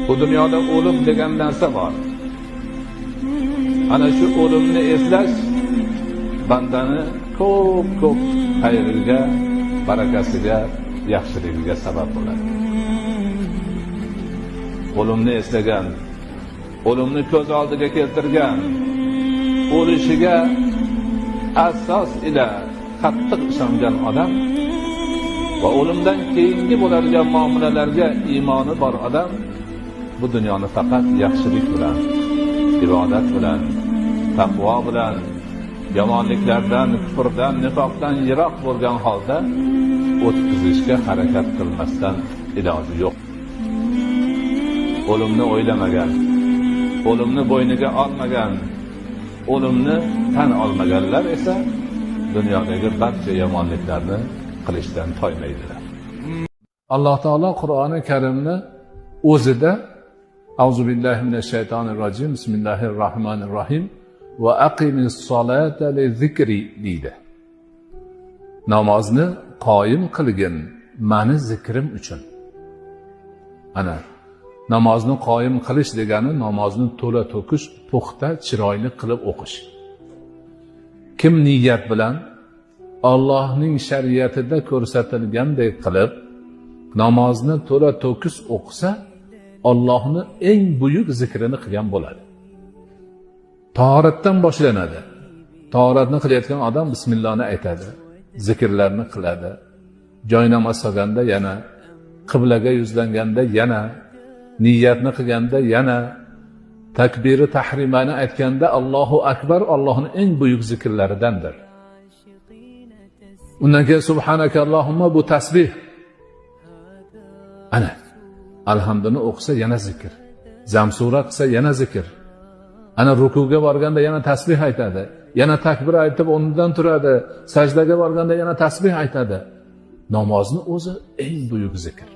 Bu dunyoda o'lim degan narsa bor. Ana shu o'limni eslash bandani ko'p xayriga, barakasiga, yaxshiligiga sabab bo'ladi. O'limni eslagan, o'limni ko'z oldiga keltirgan, o'lishiga asos ila qattiq ishongan odam va o'limdan keyingi bo'ladigan muomalalarga iymoni bor odam bu dunyoni faqat yaxshilik bilan, ibodat bilan, taqvo bilan, yomonliklardan, kufrdan, nifoqdan yiroq bo'lgan holda o'tkazishga harakat qilmasdan iloji yo'q. O'limni o'ylamagan, o'limni bo'yniga olmagan, o'limni tan olmaganlar esa dunyodagi barcha yomonliklarni qilishdan toymaydilar. Alloh taolo Qur'oni Karimni o'zida Auzu billahi minash shaytonir rojim, bismillahir rohmanir rohim va aqimis solata li zikri deydi. Namozni qoyim qilgin mani zikrim uchun. Ana namozni qoyim qilish degani namozni to'la to'kish, puxta, chiroyli qilib o'qish. Kim niyat bilan Allohning shariatida ko'rsatilgandek qilib namozni to'la to'kis o'qisa, Allohning eng buyuk zikrini qilgan bo'ladi. Tahoratdan boshlanadi. Tahoratni qilayotgan odam bismillahni aytadi, zikrlarni qiladi. Joy namoz solganda yana, qiblaga yuzlanganda yana, niyatni qilganda yana, takbiri tahrimani aytganda Allohu akbar Allohning eng buyuk zikrlaridandir. Undan keyin subhanaka Allohumma bu tasbih. Ana alhamduni o'qisa yana zikr. Zamsura qilsa yana zikr. Ana rukuga borganda yana tasbih aytadi. Yana takbir aytib o'rnidan turadi. Sajdaga borganda yana tasbih aytadi. Namozni o'zi eng buyuk zikr.